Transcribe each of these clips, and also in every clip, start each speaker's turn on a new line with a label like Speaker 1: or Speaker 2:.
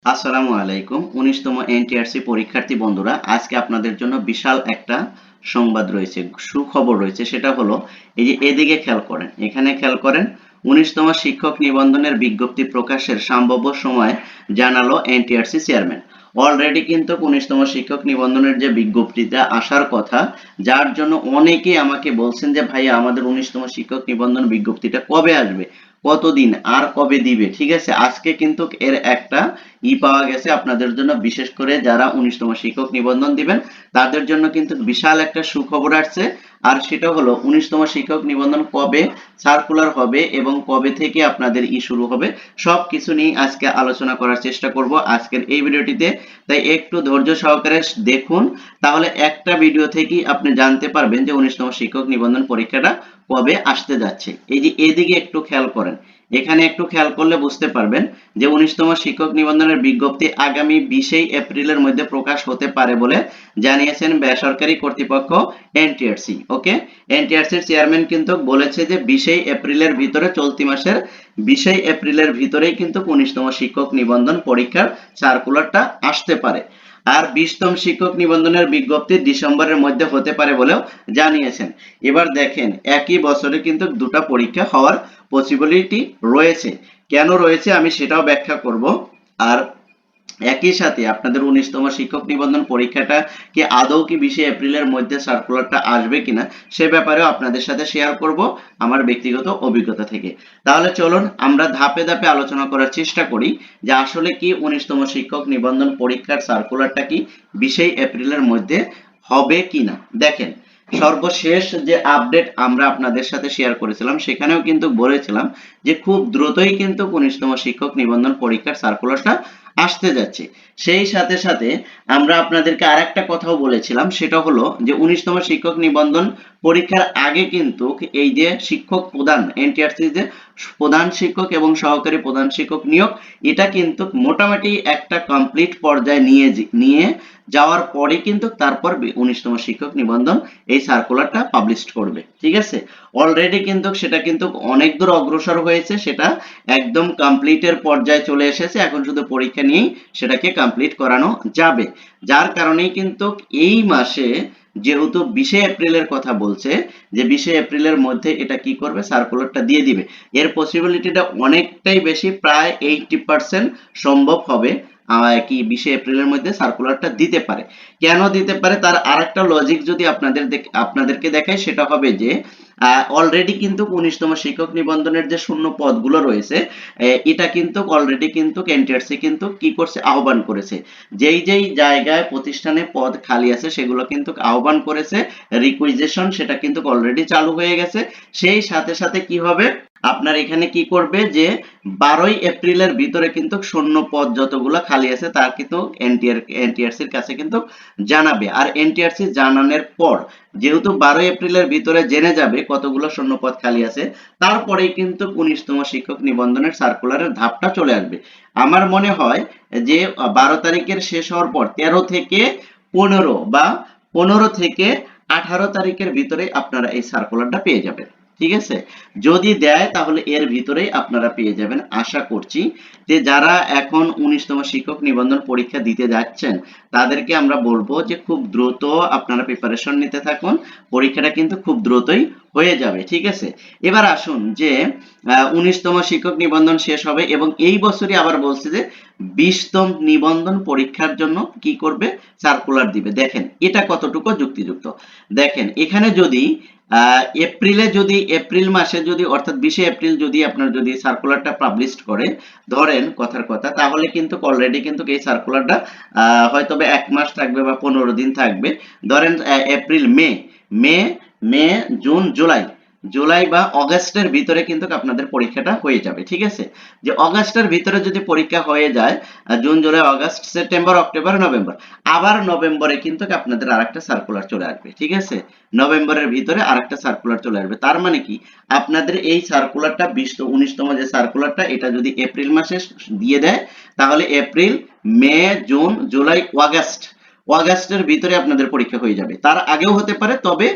Speaker 1: আসসালামু আলাইকুম। ১৯তম এনটিআরসি পরীক্ষার্থী বন্ধুরা, আজকে আপনাদের জন্য বিশাল একটা সংবাদ রয়েছে, সুখবর রয়েছে। সেটা হলো এই যে এদিকে খেয়াল করেন, এখানে খেয়াল করেন। ১৯তম শিক্ষক নিবন্ধনের বিজ্ঞপ্তি প্রকাশের সম্ভাব্য সময় জানালো এনটিআরসি চেয়ারম্যান। অলরেডি কিন্তু ১৯তম শিক্ষক নিবন্ধনের যে বিজ্ঞপ্তিটা আসার কথা, যার জন্য অনেকেই আমাকে বলছেন যে ভাইয়া আমাদের ১৯তম শিক্ষক নিবন্ধন বিজ্ঞপ্তিটা কবে আসবে, কতদিন আর কবে দিবে। ঠিক আছে, আজকে কিন্তু এর একটা পাওয়া গেছে আপনাদের জন্য, বিশেষ করে যারা ১৯তম শিক্ষক নিবন্ধন দিবেন তাদের জন্য কিন্তু বিশাল একটা সুখবর আসছে। আর সেটা হলো ১৯তম শিক্ষক নিবন্ধন কবে সার্কুলার হবে এবং কবে থেকে আপনাদের শুরু হবে, সবকিছু নিয়ে আজকে আলোচনা করার চেষ্টা করব আজকের এই ভিডিওটিতে। তাই একটু ধৈর্য সহকারে দেখুন, তাহলে একটা ভিডিও থেকেই আপনি জানতে পারবেন যে ১৯তম শিক্ষক নিবন্ধন পরীক্ষাটা কবে আসতে যাচ্ছে। এই যে এদিকে একটু খেয়াল করেন, এখানে একটু খেয়াল করলে বুঝতে পারবেন যে ১৯তম শিক্ষক নিবন্ধনের বিজ্ঞপ্তি আগামী ২০ এপ্রিলের মধ্যে প্রকাশ হতে পারে বলে জানিয়েছেন বেসরকারি কর্তৃপক্ষ এনটিআরসি। ওকে, এনটিআরসির চেয়ারম্যান কিন্তু বলেছে যে ২০ এপ্রিলের ভিতরে, চলতি মাসের ২০ এপ্রিলের ভিতরেই কিন্তু ১৯তম শিক্ষক নিবন্ধন পরীক্ষার সার্কুলারটা আসতে পারে। আর ২০তম শিক্ষক নিবন্ধনের বিজ্ঞপ্তি ডিসেম্বরের মধ্যে হতে পারে বলেও জানিয়েছেন। এবার দেখেন, একই বছরে কিন্তু দুটো পরীক্ষা হওয়ার পসিবিলিটি রয়েছে। কেন রয়েছে আমি সেটাও ব্যাখ্যা করব। আর একই সাথে আপনাদের ১৯তম শিক্ষক নিবন্ধন পরীক্ষাটা কি আদৌ কি ২০ এপ্রিলের মধ্যে সার্কুলারটা আসবে কিনা সে ব্যাপারেও আপনাদের সাথে শেয়ার করব আমার ব্যক্তিগত অভিজ্ঞতা থেকে। তাহলে চলুন আমরা ধাপে ধাপে আলোচনা করার চেষ্টা করি যে আসলে কি ১৯তম শিক্ষক নিবন্ধন পরীক্ষার সার্কুলারটা কি ২০ এপ্রিলের মধ্যে হবে কিনা। দেখেন, সর্বশেষ যে আপডেট আমরা আপনাদের সাথে শেয়ার করেছিলাম সেখানেও কিন্তু বলেছিলাম যে খুব দ্রুতই কিন্তু ১৯তম শিক্ষক নিবন্ধন পরীক্ষার সার্কুলারটা আসতে যাচ্ছে। সেই সাথে সাথে আমরা আপনাদেরকে আরেকটা কথাও বলেছিলাম, সেটা হলো যে ১৯তম শিক্ষক নিবন্ধন পরীক্ষার আগে কিন্তু এই যে শিক্ষক প্রদান, এনটিআরসি যে প্রধান শিক্ষক এবং সহকারী প্রধান শিক্ষক নিয়োগ, এটা কিন্তু মোটামুটি একটা কমপ্লিট পর্যায়ে নিয়ে যাওয়ার পরে কিন্তু তারপর ১৯তম শিক্ষক নিবন্ধন এই সার্কুলারটা পাবলিশ করবে। ঠিক আছে, অলরেডি কিন্তু সেটা কিন্তু অনেক দূর অগ্রসর হয়েছে, সেটা একদম কমপ্লিটের পর্যায়ে চলে এসেছে। এখন শুধু পরীক্ষা নিয়েই সেটাকে কমপ্লিট করানো যাবে। যার কারণেই কিন্তু এই মাসে, যেহেতু ২০ এপ্রিলের কথা বলছে, যে ২০ এপ্রিলের মধ্যে এটা কি করবে, সার্কুলারটা দিয়ে দিবে। এর পসিবিলিটিটা অনেকটাই বেশি, প্রায় 80% সম্ভব হবে কি ২০ এপ্রিলের মধ্যে সার্কুলারটা দিতে পারে। কেন দিতে পারে তার আরেকটা লজিক যদি আপনাদেরকে দেখাই, সেটা হবে যে অলরেডি কিন্তু ১৯তম শিক্ষক নিবন্ধনের যে শূন্য পদগুলো রয়েছে, এটা কিন্তু অলরেডি কিন্তু এনটিআরসি কিন্তু কি করছে, আহ্বান করেছে। যেই যেই জায়গায় প্রতিষ্ঠানে পদ খালি আছে সেগুলো কিন্তু আহ্বান করেছে, রিকুইজিশন সেটা কিন্তু অলরেডি চালু হয়ে গেছে। সেই সাথে সাথে কি হবে, আপনার এখানে কি করবে যে ১২ এপ্রিলের ভিতরে কিন্তু শূন্য পদ যতগুলো খালি আছে তার কিন্তু এনটিআরসির কাছে কিন্তু জানাবে। আর এনটিআরসি জানানোর পর, যেহেতু ১২ এপ্রিলের ভিতরে জেনে যাবে কতগুলো শূন্য পদ খালি আছে, তারপরেই কিন্তু ১৯তম শিক্ষক নিবন্ধনের সার্কুলারের ধাপটা চলে আসবে। আমার মনে হয় যে ১২ তারিখের শেষ হওয়ার পর ১৩ থেকে ১৫ বা ১৫ থেকে ১৮ তারিখের ভিতরে আপনারা এই সার্কুলারটা পেয়ে যাবেন। ঠিক আছে, যদি দেয় তাহলে এর ভিতরেই আপনারা পেয়ে যাবেন। আশা করছি যে যারা এখন ১৯তম শিক্ষক নিবন্ধন পরীক্ষা দিতে যাচ্ছেন তাদেরকে আমরা বলবো যে খুব দ্রুত আপনারা প্রিপারেশন নিতে থাকুন, পরীক্ষাটা কিন্তু খুব দ্রুতই হয়ে যাবে। ঠিক আছে, এবার আসুন যে ১৯তম শিক্ষক নিবন্ধন শেষ হবে এবং এই বছরই আবার বলছে যে ২০তম নিবন্ধন পরীক্ষার জন্য কি করবে, সার্কুলার দিবে। দেখেন এটা কতটুকু যুক্তিযুক্ত। দেখেন এখানে যদি এপ্রিলে, যদি এপ্রিল মাসে যদি, অর্থাৎ ২০ এপ্রিল যদি আপনার যদি সার্কুলারটা পাবলিশ করে, ধরেন কথার কথা, তাহলে কিন্তু অলরেডি কিন্তু এই সার্কুলারটা হয়তো ১ মাস থাকবে বা ১৫ দিন থাকবে। ধরেন এপ্রিল, মে মে জুন জুলাই, জুলাই বা অগাস্টের ভিতরে কিন্তু আপনাদের পরীক্ষাটা হয়ে যাবে। ঠিক আছে, যে অগাস্টের ভিতরে যদি পরীক্ষা হয়ে যায়, June July August September October November, আবার নভেম্বরে কিন্তু আপনাদের আরেকটা সার্কুলার চলে আসবে। ঠিক আছে, নভেম্বরের ভিতরে আরেকটা সার্কুলার চলে আসবে। তার মানে কি, আপনাদের এই সার্কুলারটা ১৯তম যে সার্কুলারটা, এটা যদি এপ্রিল মাসে দিয়ে দেয় তাহলে এপ্রিল, মে, জুন, জুলাই, আগস্টের ভিতরে আপনাদের পরীক্ষা হয়ে যাবে। তার আগেও হতে পারে, তবে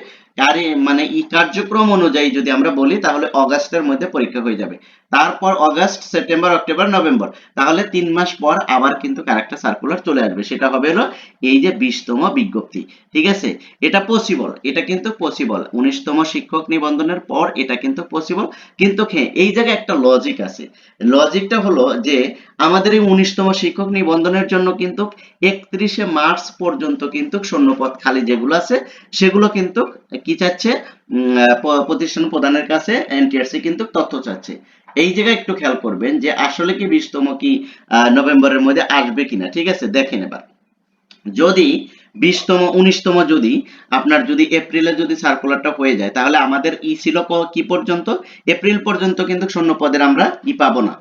Speaker 1: মানে কার্যক্রম অনুযায়ী যদি আমরা বলি তাহলে অগাস্টের মধ্যে পরীক্ষা হয়ে যাবে। তারপর অগাস্ট, সেপ্টেম্বর, অক্টোবর, নভেম্বর, তাহলে 3 মাস পর আবার কিন্তু আরেকটা সার্কুলার চলে আসবে, সেটা হবে হলো এই যে 20তম বিজ্ঞপ্তি। ঠিক আছে, এটা পসিবল, এটা কিন্তু পসিবল 19তম শিক্ষক নিবন্ধনের পর এটা কিন্তু পসিবল। কিন্তু হ্যাঁ, এই জায়গায় একটা লজিক আছে। লজিকটা হলো যে আমাদের এই 19তম শিক্ষক নিবন্ধনের জন্য কিন্তু 31শে মার্চ পর্যন্ত কিন্তু শূন্যপদ খালি যেগুলো আছে সেগুলো কিন্তু কি চাচ্ছে, প্রতিষ্ঠান প্রধানের কাছে এনটিআরসি কিন্তু তথ্য চাচ্ছে। এই জায়গায় একটু খেয়াল করবেন যে আসলে কি 20তম কি নভেম্বরের মধ্যে আসবে কিনা। ঠিক আছে, দেখেন এবার যদি 20তম 19তম যদি আপনার যদি এপ্রিলে যদি সার্কুলারটা হয়ে যায় তাহলে আমাদের ছিল কি পর্যন্ত, এপ্রিল পর্যন্ত কিন্তু শূন্য পদের আমরা পাবো না,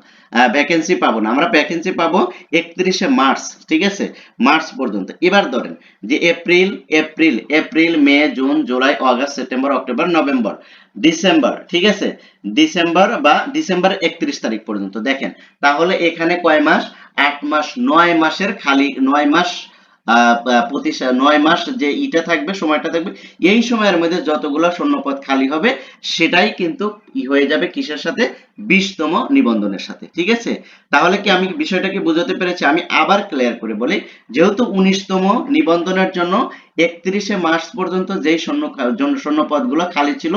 Speaker 1: ভ্যাকেন্সি পাবো না, আমরা ভ্যাকেন্সি পাবো 31শে মার্চ। ঠিক আছে, মার্চ পর্যন্ত। এবার ধরেন যে April April April May June July August September October November December, ঠিক আছে, ডিসেম্বর বা ডিসেম্বর 31 তারিখ পর্যন্ত দেখেন, তাহলে এখানে কয় মাস, 8 মাস, 9 মাসের খালি, 9 মাস 9 মাস যে ইটা থাকবে, সময়টা থাকবে, এই সময়ের মধ্যে যতগুলো শূন্যপদ খালি হবে সেটাই কিন্তু হয়ে যাবে কিসের সাথে, 20তম নিবন্ধনের সাথে। ঠিক আছে, তাহলে কি আমি বিষয়টাকে বোঝাতে পেরেছি? আমি আবার ক্লিয়ার করে বলি, যেহেতু 19তম নিবন্ধনের জন্য 31শে মার্চ পর্যন্ত যেই শূন্য পদগুলো খালি ছিল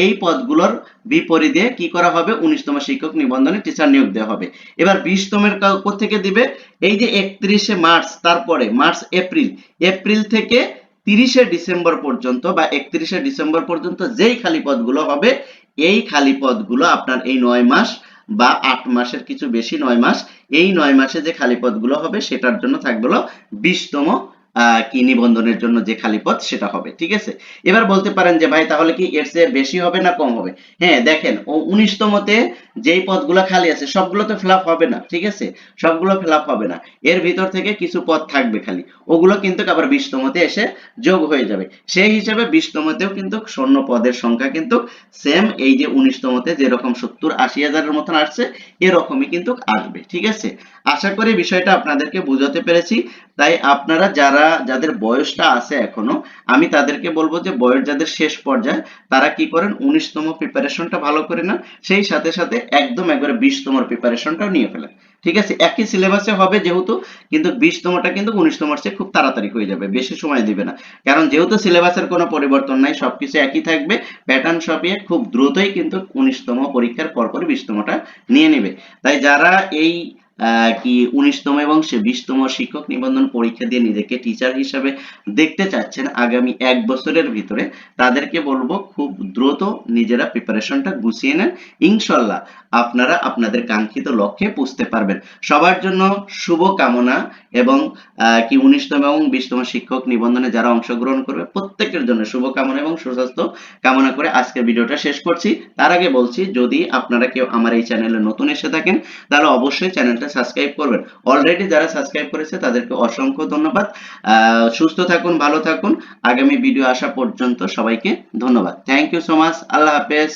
Speaker 1: এই পদগুলোর বিপরীতে কি করা হবে, 19তম শিক্ষক নিবন্ধনে টিচার নিয়োগ দেওয়া হবে। এবার 20তমের থেকে দিবে এই যে 31শে মার্চ, তারপরে মার্চ এপ্রিল, এপ্রিল থেকে 30শে ডিসেম্বর পর্যন্ত বা 31শে ডিসেম্বর পর্যন্ত যেই খালি পদগুলো হবে এই খালি পদগুলো আপনার এই 9 মাস বা 8 মাসের কিছু বেশি, 9 মাস, এই 9 মাসে যে খালি পদগুলো হবে সেটার জন্য থাকবে হলো 20তম কি নিবন্ধনের জন্য যে খালি পদ সেটা হবে। ঠিক আছে, এবার বলতে পারেন যে ভাই তাহলে কি এর চেয়ে বেশি হবে না কম হবে? হ্যাঁ, দেখেন 19তমতে যেই পদগুলো খালি আছে সবগুলো তো ফিল আপ হবে না। ঠিক আছে, সবগুলো ফিল আপ হবে না, এর ভিতর থেকে কিছু পদ থাকবে খালি, ওগুলো কিন্তু আবার 20তমতে এসে যোগ হয়ে যাবে। সেই হিসাবে 20তমতেও কিন্তু শূন্য পদের সংখ্যা কিন্তু সেম এই যে 19তমতে যেরকম 70-80 হাজারের মতন আসছে এরকমই কিন্তু আসবে। ঠিক আছে, আশা করি বিষয়টা আপনাদেরকে বোঝাতে পেরেছি। তাই আপনারা যাদের বয়সটা আছে এখনো, আমি তাদেরকে বলবো যে বয়স যাদের শেষ পর্যায়ে তারা কি করেন, 19তম প্রিপারেশনটা ভালো করে নেন, সেই সাথে সাথে একদম একবারে 20তম প্রিপারেশনটাও নিয়ে ফেলেন। ঠিক আছে, একই সিলেবাসে হবে যেহেতু, কিন্তু 20তমটা কিন্তু 19তমর চেয়ে খুব তাড়াতাড়ি হয়ে যাবে, বেশি সময় দিবে না। কারণ যেহেতু সিলেবাসের কোনো পরিবর্তন নাই, সবকিছু একই থাকবে, প্যাটার্ন সবিয়ে খুব দ্রুতই কিন্তু 19তম পরীক্ষার পরপরই 20তমটা নিয়ে নেবে। তাই যারা এই কি 19তম এবং 20তম শিক্ষক নিবন্ধন পরীক্ষা দিয়ে নিজেকে টিচার হিসাবে দেখতে চাচ্ছেন আগামী 1 বছরের ভিতরে, তাদেরকে বলবো খুব দ্রুত নিজেরা প্রিপারেশনটা গুছিয়ে নেন, ইনশাল্লাহ আপনারা আপনাদের কাঙ্ক্ষিত লক্ষ্যে পৌঁছতে পারবেন। সবার জন্য শুভ কামনা, এবং কি 19তম এবং 20তম শিক্ষক নিবন্ধনে যারা অংশগ্রহণ করবে প্রত্যেকের জন্য শুভ কামনা এবং সুস্বাস্থ্য কামনা করে আজকের ভিডিওটা শেষ করছি। তার আগে বলছি, যদি আপনারা কেউ আমার এই চ্যানেলে নতুন এসে থাকেন তাহলে অবশ্যই চ্যানেলটা সাবস্ক্রাইব করবেন। অলরেডি যারা সাবস্ক্রাইব করেছে তাদেরকে অসংখ্য ধন্যবাদ। সুস্থ থাকুন, ভালো থাকুন, আগামী ভিডিও আসা পর্যন্ত সবাইকে ধন্যবাদ। থ্যাংক ইউ সো মাচ, আল্লাহ হাফেজ।